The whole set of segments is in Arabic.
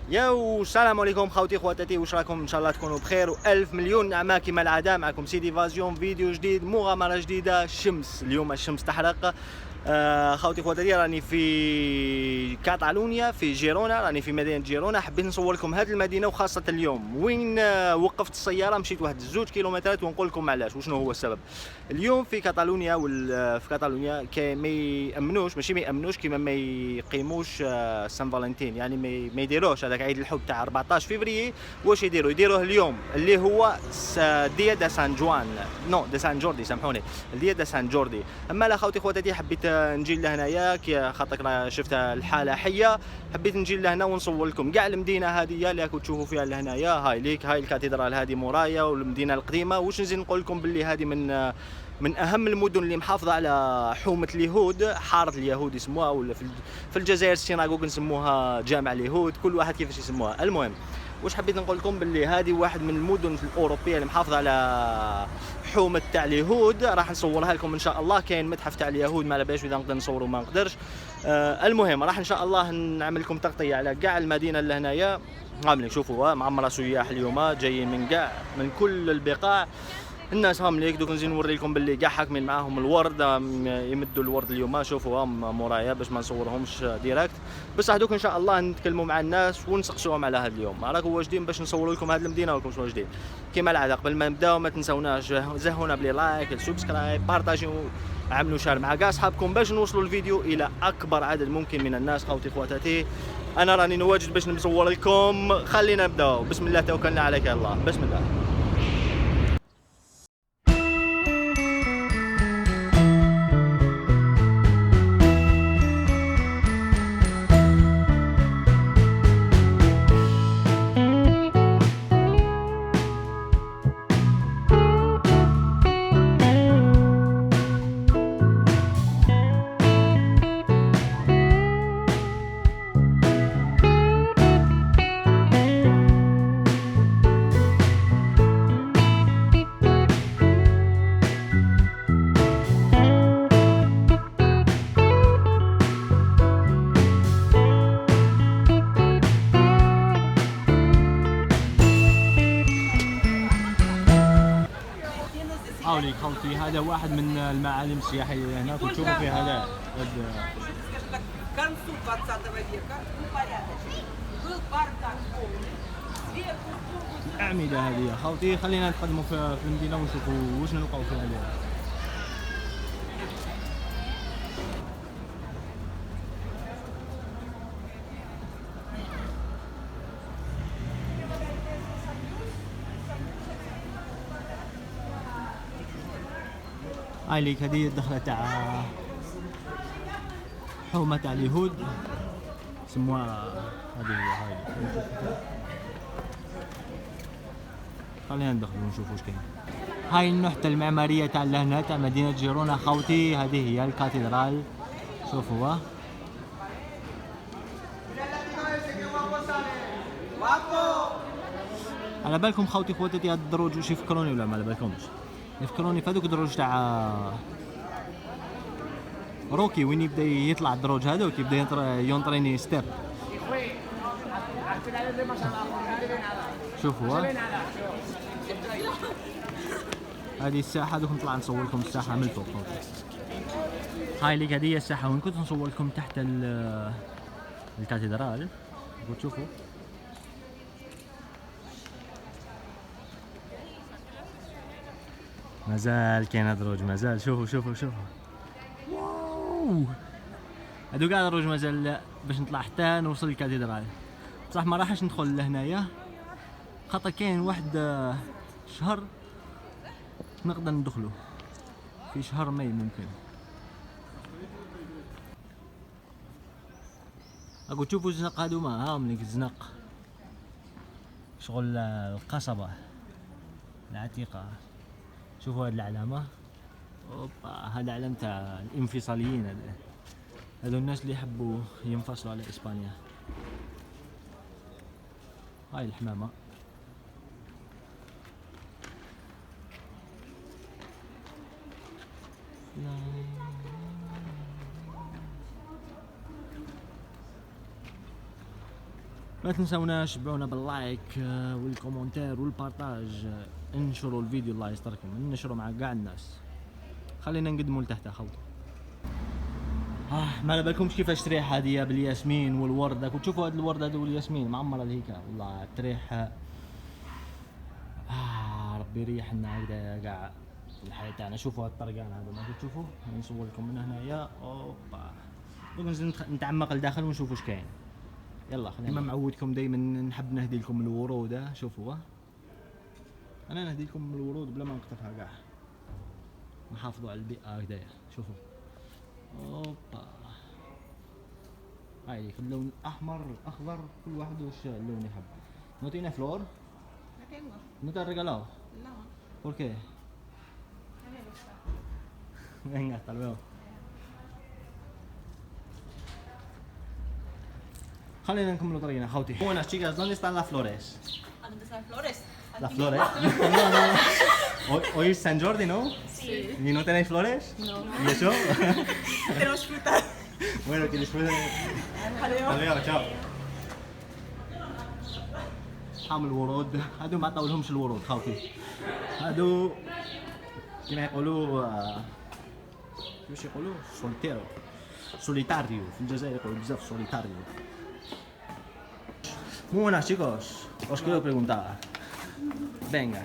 ياو السلام عليكم خوتي خواتاتي، واش راكم؟ ان شاء الله تكونوا بخير والف مليون نعمه. كما العاده معكم سيدي فازيون، فيديو جديد، مغامره جديده. الشمس اليوم الشمس تحرق. خوتي خواتاتي، راني في كاتالونيا، في جيرونا، راني في مدينه جيرونا. حبيت نصور لكم هذه المدينه، وخاصه اليوم وين وقفت السياره. مشيت واحد 2 كيلومترات ونقول لكم علاش وشنو هو السبب. اليوم في كاتالونيا في كاتالونيا ما يامنوش، ماشي ما يامنوش، كيما ما يقيموش سان فالنتين، يعني ما يديروش هذاك عيد الحب تاع 14 فيفري. واش يديروه اليوم اللي هو ديا دا سان جوان، نو دا سان جوردي، سامحوني، ديا دا سان جوردي. اما لا خوتي خواتاتي، حبيت نجي لهنايا خاطر شفت الحاله حيه. حبيت نجي لهنا ونصور لكم كاع المدينه هذه اللي راكم تشوفوا فيها لهنايا. هاي ليك، هاي الكاتدرال هذه مورايا، والمدينه القديمه. واش نزيد نقول لكم باللي هذه من اهم المدن اللي محافظه على حومه اليهود، حاره اليهود يسموها، ولا في الجزائر السيناغوغ نسموها جامع اليهود، كل واحد كيفاش يسموها. المهم، واش حبيت نقول لكم باللي هذه واحد من المدن الاوروبيه اللي محافظه على حومه تاع اليهود. راح نصورها لكم ان شاء الله. كاين متحف تاع اليهود، ما على باليش اذا نقدر نصوروا ما نقدرش. المهم، راح ان شاء الله نعمل لكم تغطيه على كاع المدينه اللي هنايا. عاملين شوفوا معمره سياح اليوم جايين من كل البقاع. الناس هم ليك دوك نزيد نوري لكم باللي كاع حاكمين معاهم الورد، يمدوا الورد اليوم. شوفوا مورايا باش ما نصورهمش ديريكت، بصح دوك ان شاء الله نتكلموا مع الناس ونسقسوهم على هذا اليوم. راكم واجدين باش نصوروا لكم هذه المدينه وراكم واجدين. كما العاده قبل ما نبداو ما تنساوناش زهونا بلي لايك، السبسكرايب، بارطاجيو، عملوا شار مع كاع صحابكم باش نوصلوا الفيديو الى اكبر عدد ممكن من الناس. خوتي خواتاتي، انا راني نواجد باش نصور لكم. خلينا نبداو. بسم الله توكلنا عليك الله. بسم الله. هاوليك خوتي، هذا واحد من المعالم السياحيه هنا كنشوفوا فيها هذا الأعمدة هذه. خوتي خلينا نقدموا في المدينه ونشوفوا واش نلقاو فيها اليوم. هاي ليك، هذه الدخله تاع حومه تاع اليهود سموها هذه. هاي خلينا ندخلوا ونشوفوا واش كاين. هاي النحتة المعمارية تاع لهنا تاع مدينة جيرونا خوتي. هذه هي الكاتدرال، شوفوا. على بالكم خوتي خواتاتي هاد الدروج واش يفكروني ولا ما على بالكمش؟ يفكروني في هذوك الدروج تاع روكي، وين يبدا يطلع الدروج هذوك، يبدا يونطريني ستيب. شوفوا هذه الساحه، دوك نطلع نصور لكم الساحه من الفوق. هاي ليك، هذه هي الساحه وين كنت نصور لكم تحت الكاتدرال. تشوفوا مازال كاين دروج، مازال. شوفوا واو، هادو كاع دروج مازال باش نطلع حتى نوصل للكاتدرال. بصح ما راحش ندخل لهنايا خاطر كاين واحد شهر نقدر ندخلو، في شهر ماي ممكن. اكو تشوفوا الزنق هادوما، هاهم ليك الزنق، شغل القصبة العتيقة. شوفوا هاد العلامة، اوبا، هذا علم تاع الانفصاليين. هذو الناس اللي يحبوا ينفصلوا على اسبانيا. هاي الحمامة. ما تنسوناش تبعونا باللايك والكومنتير والبارتاج. انشروا الفيديو الله يستركم، ننشروا مع كاع الناس. خلينا نقدموا لتحت خوتي. ما على بالكمش كيفاش تريح هذه بالياسمين والورد. كنت تشوفوا هذا الورد هذا والياسمين معمره هيك والله تريح. ربي يريح لنا هكذا كاع الحياه تاعنا. شوفوا هذا الطرقان هذا ما تشوفوا، نصور لكم من هنايا. اوبا ننزل نتعمق لداخل ونشوف واش كاين. يلا خلينا كما معودكم دائما نحب نهدي لكم الورود. شوفوا انا نهدي لكم الورود بلا ما نقطفها كاع، نحافظوا على البيئه هكذايا. شوفوا اوبا هاي في اللون الاحمر الاخضر، كل واحد واش اللون يحب. نوتينا فلور no te ha regalado? No. ¿Por qué? No me gusta. Venga, hasta luego. خلينا نكملوا طريقنا خوتي. Buenas chicas, ¿dónde están las flores? ¿A dónde están las flores? Las flores. Hoy es San Jordi, ¿no? Sí. ¿Y no tenéis flores? No. ¿Y eso? Tenemos fruta. Bueno, que disfruten. Adiós. Adiós, chao. حامل الورود هادو ما عطاولهمش الورود خوتي. هادو كما يقولوا كيفاش يقولوا سوليتاريو في الجزائر يقولوا بزاف سوليتاريو. Muy buenas chicos, os quiero preguntar. Venga,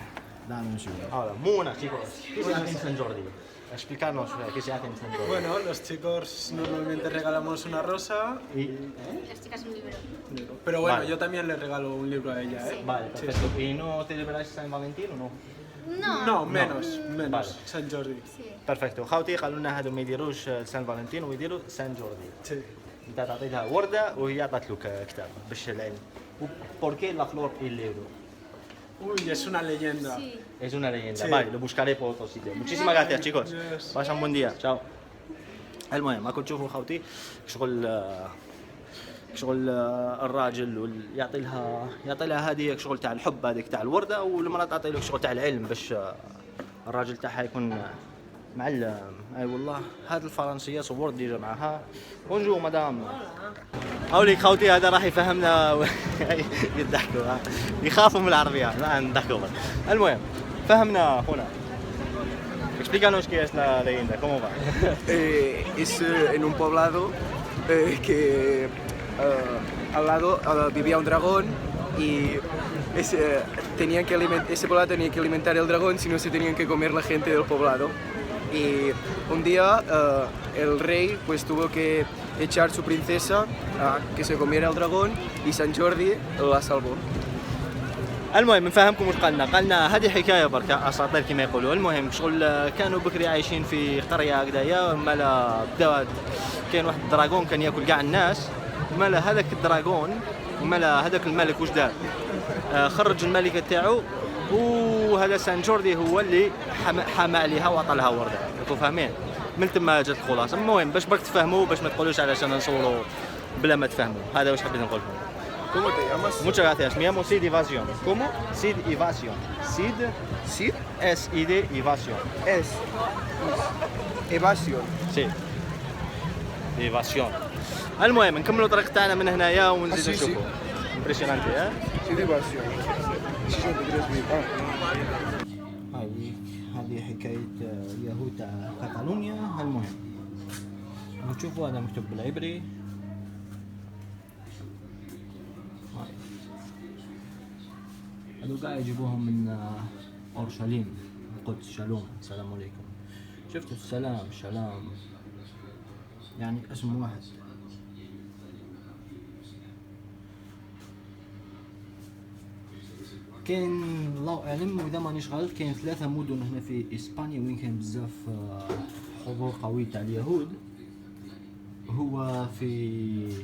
dame un segundo. Ahora, muy buenas chicos. ¿Qué se hace en San Jordi? Explicarnos qué se hace en San Jordi. Bueno, los chicos normalmente regalamos una rosa, Y, Las chicas un libro. pero bueno, Vale. yo también le regalo un libro a ella, ¿eh? vale, perfecto. ¿Y no celebráis San Valentín o no? No, menos, Vale. San Jordi. Sí. بيرفكتو خوتي قالوا لنا هادو ما يديروش سان فالنتين ويديروا سان جوردي. Sí. انت تعطيتها ورده وهي عطات لك كتاب باش العلم. وبوركي لا فلور y el libro? Uy, es una leyenda. Sí. Es una leyenda. Sí. Vale, lo buscaré por otro sitio. Muchísimas gracias chicos. Yes. Pasen un buen día. Chao. المهم راكم تشوفوا خوتي شغل الراجل يعطي لها هذه شغل تاع الحب هذيك تاع الورده، والمراه تعطي له شغل تاع العلم باش الراجل تاعها يكون معلم. اي والله هذه الفرنسيه صورت ديجا معها. بونجور مدام. هاوليك خوتي هذا راح يفهمنا. يضحكوا يخافوا من العربيه. لا نضحكوا بس. المهم فهمنا اخونا. Explícanos qué es la leyenda, ¿cómo va? Es en un poblado que al lado vivía un dragón y ese poblado tenía que alimentar el dragón, si no se tenían que comer la gente del poblado. Y un día el rey pues tuvo que echar su princesa a que se comiera el dragón y San Jordi la salvó. المهم نفهمكم واش قالنا هذه حكايه بركه اساطير كما يقولوا. المهم شغل كانوا بكري عايشين في قريه هكذايا، مالا بدا كاين واحد الدراغون كان ياكل كاع الناس. مالا هذاك الدراغون مالا هذاك الملك واش دار؟ خرج الملكه تاعو، وهذا سان جوردي هو اللي حمى عليها وعطى لها ورده. راكم فاهمين؟ من تما جات الخلاصه. المهم باش برك تفهموا، باش ما تقولوش علاش انا نصوروا بلا ما تفهموا. هذا واش حبيت نقول لكم. ¿Cómo te llamas? Muchas gracias. Me llamo Sid Evasión. ¿Cómo? Sid Evasión. Sid Sid S-I-D Evasión. es Evasión. Sí. Evasión. المهم نكملوا الطريق تاعنا من هنايا ونزيدوا سي. نشوفوا. امبريسيونانتي ها؟ Sid Evasión. 63.000. هذه حكاية اليهود تاع كاتالونيا. المهم نشوفوا هذا مكتوب بالعبري. هذو قاعد يجيبوهم من اورشليم القدس. شالوم، السلام عليكم. شفتوا السلام شلام يعني اسم واحد. كاين الله اعلم واذا مانيش غلط كاين 3 مدن هنا في اسبانيا وين كاين بزاف حضور قوي تاع اليهود. هو في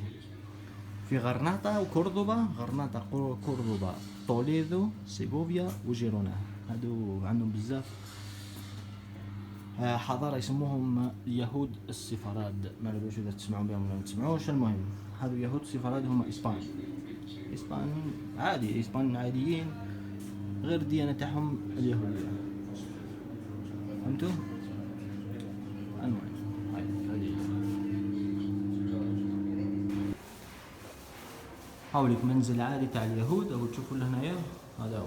غرناطة وكوردوبا. غرناطة كوردوبا توليدو سيغوفيا وجيرونا. هادو عندهم بزاف حضارة يسموهم اليهود السفراد. ما نعرفش اذا تسمعوا بهم ولا ما تسمعوش. المهم هادو يهود السفراد هما اسبان عادي، اسبان عاديين غير الديانة تاعهم اليهودية. فهمتوا؟ المهم هذه حولك منزل عادي تاع اليهود، اهو تشوفوا لهنايا هذا هو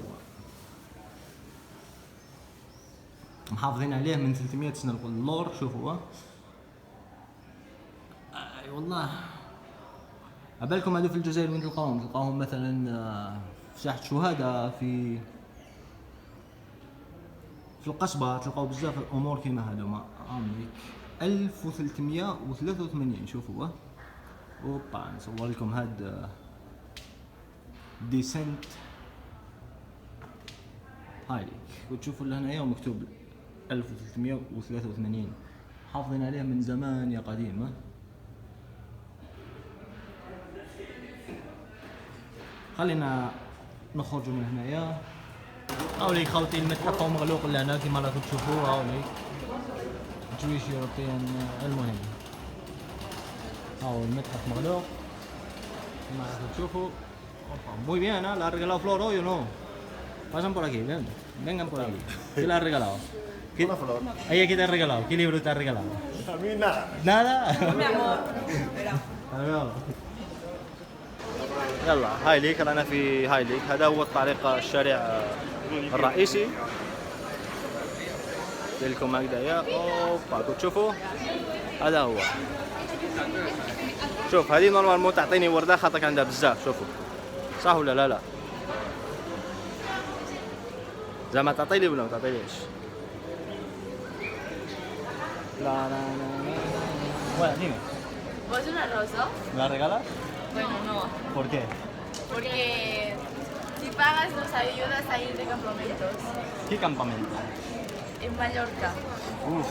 محافظين عليه من 300 سنه اللور. شوفوا اي والله عبالكم هذو في الجزائر وين تلقاهم مثلا في ساحه شهداء في القصبه، تلقاو بزاف امور كيما هذوما. عامريك 1383. شوفوا اوبا نصور لكم هاد ديسنت هايليك، وتشوفوا لهنايا مكتوب 1383 حافظين عليه من زمان يا قديم. خلينا نخرجوا من هنايا. هاوليك خوتي المتحف مغلوق لهنا كيما راكم تشوفوا. هاوليك جويش يوروبيان. المهم هاو المتحف مغلوق كيما راكم تشوفوا. Muy bien, ¿eh? La ha regalado Flor hoy o no? Pasan por aquí, ven. Vengan por aquí. ¿Qué le has regalado? ¿Qué? Una flor. ¿A ella qué te ha regalado? ¿Qué libro te ha regalado? A mí nada. ¿Nada? Mi amor. يلا هاي ليك، رانا في هاي ليك. هذا هو الطريق الشارع الرئيسي لكم هكذايا. اوبا تشوفوا هذا هو. شوف هذه نورمالمون تعطيني ورده خاطرك عندها بزاف. شوفوا صح ولا لا؟ لا زعما تعطيلي ولا ما تعطيليش؟ لا لا لا لا. Bueno, dime. ¿Vos una rosa? ¿Me la regalas? Bueno, no. ¿Por qué? Porque si pagas nos ayudas a ir de campamentos. ¿Qué campamento? En Mallorca. Uf.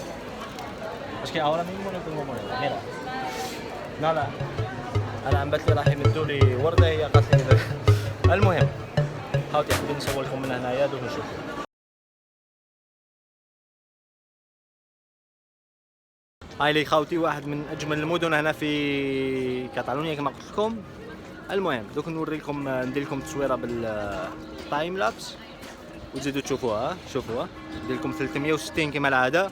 Es que ahora mismo no tengo moneda. Mira. Nada. انا عم بتلي راح يمدوا لي ورده، هي قالت لي. المهم هاوتي حابين نصور لكم من هنايا دوك نشوفوا. هاي لي خاوتي واحد من اجمل المدن هنا في كاتالونيا كما قلت لكم. المهم دوك نوري لكم، ندير لكم تصويره بالتايم لابس وتزيدوا تشوفوها. شوفوها ندير لكم 360 كما العاده.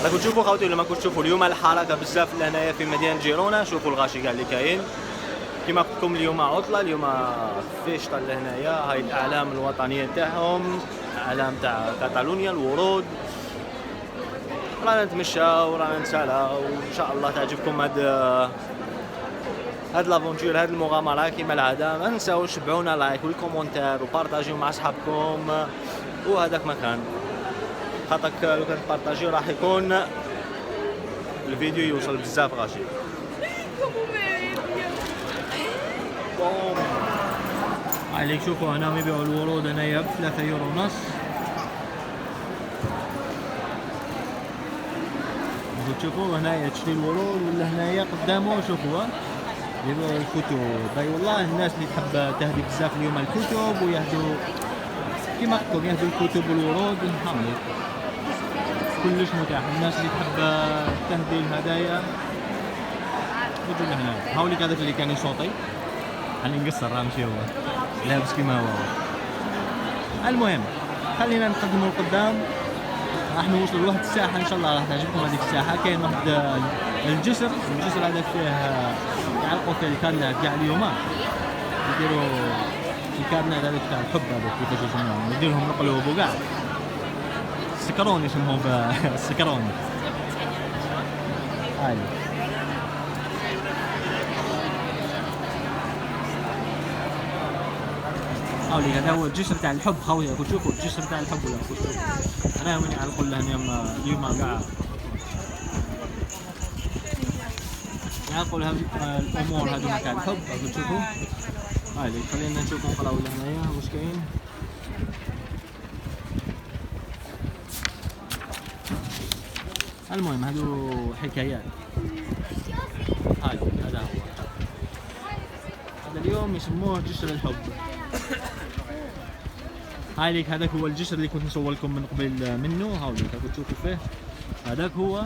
راكم تشوفوا خوتي ولا ما كنتش تشوفوا اليوم الحركه بزاف لهنايا في مدينه جيرونا. شوفوا الغاشي كاع اللي كاين كيما قلت لكم. اليوم عطله، اليوم فيشطه لهنايا. هاي الاعلام الوطنيه تاعهم، اعلام تاع كاتالونيا، الورود. رانا نتمشاو ورانا نسالاو وان شاء الله تعجبكم هاد لافونتور، هاد المغامره كيما العاده. ما نساوش تبعونا لايك والكومونتير وبارطاجيو مع صحابكم وهذاك مكان، خاطرك لو كان تبارطاجيو راح يكون الفيديو يوصل بزاف غاشي. عليك شوفوا هنا يبيعوا الورود هنايا ب 3 يورو ونص. تشوفوا هنايا تشري الورود ولا هنايا قدامه شوفوا يبيعوا الكتب. باي والله الناس اللي تحب تهدي بزاف اليوم الكتب ويهدوا كيما قلت لكم، يهدوا الكتب والورود. نحمل كلش متاح. الناس اللي تحب تهدي الهدايا يجوا لهنا. هاوليك هذاك اللي كان يصوتي خلينا نقصر، راه ماشي هو لابس كيما هو. المهم خلينا نقدموا لقدام. راح نوصلوا لواحد الساحه ان شاء الله راح تعجبكم هذيك الساحه. كاين واحد الجسر هذا فيه يعلقوا فيه الكارنات كاع اليوم، يديروا الكارنات هذاك تاع الحب هذاك كيفاش يسموهم، يديرهم مقلوب وكاع. سكروني اسمه السكروني. هاي هاولي هذا هو الجسر تاع الحب خويا، كنت تشوفوا الجسر تاع الحب ولا كنت تشوفوا انا وين نقول لهم اليوم كاع نقول الامور هذو تاع الحب كنت تشوفوا. هاي خلينا نشوفوا نقراو لهنايا واش كاين. المهم هذو حكايات. هاي هذا هو هذا اليوم يسموه جسر الحب. هاي ليك هذاك هو الجسر اللي كنت نصور لكم من قبل منه. هاو ليك كنت تشوفوا فيه هذاك هو.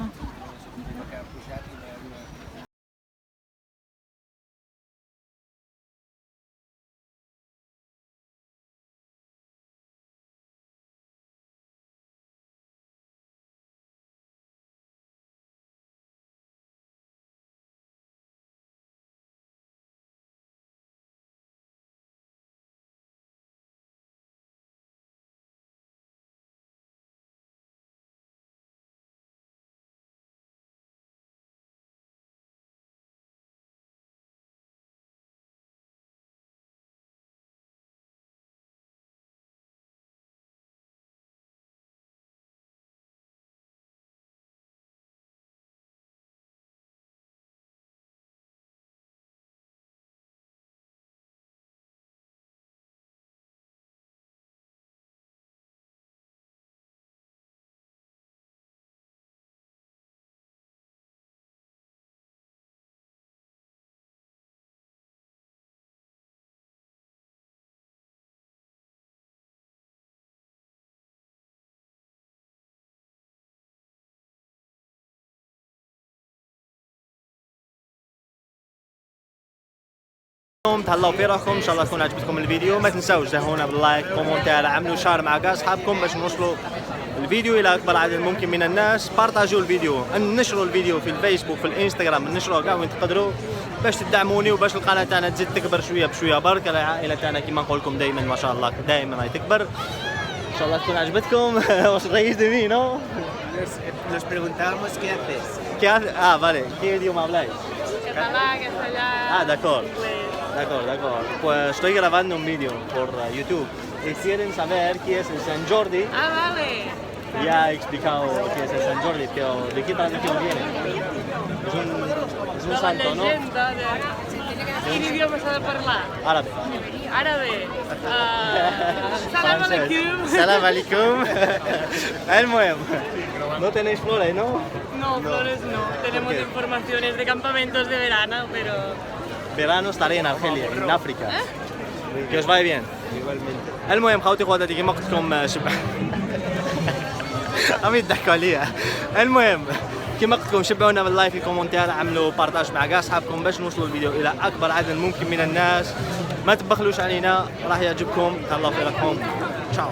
تهلاو في روحكم، ان شاء الله تكون عجبتكم الفيديو. ما تنساوش دهونا باللايك كومونتير، عملوا شار مع كاع اصحابكم باش نوصلوا الفيديو الى اكبر عدد ممكن من الناس. بارطاجوا الفيديو، نشروا الفيديو في الفيسبوك في الانستغرام، نشروه كاع وين تقدروا باش تدعموني وباش القناه تاعنا تزيد تكبر شويه بشويه. برك العائله تاعنا كيما نقول لكم دائما ما شاء الله دائما راهي تكبر. ان شاء الله تكون عجبتكم. واش رئيس de mí, ¿no? Nos preguntábamos qué haces. ¿Qué haces? Ah, vale. ¿Qué idioma habláis? Catalán, castellano. Ah, d'accord. D'accord. Pues estoy grabando un vídeo por YouTube y quieren saber quién es el San Jordi. Ah, vale. Ya he explicado qué es el San Jordi, pero ¿de qué tradición viene? Es un santo, ¿no? Llegenda de... Quin idioma s'ha de parlar? Árabe. Árabe. Salam alaikum. Salam alaikum. المهم. No tenéis flores, ¿no? No, flores no. Tenemos qué? informaciones de campamentos de verano, pero... Verano estaré en Argelia, en África. Que os vaya bien. Igualmente. المهم خوتي خواتاتي كيما قلت لكم عم يضحكوا عليا. المهم كيما قلت لكم شبعونا باللايك في كومنتير، عملوا بارطاج مع كاع اصحابكم باش نوصلوا الفيديو الى اكبر عدد ممكن من الناس. ما تبخلوش علينا، راح يعجبكم. تهلاو في روحكم. تشاو.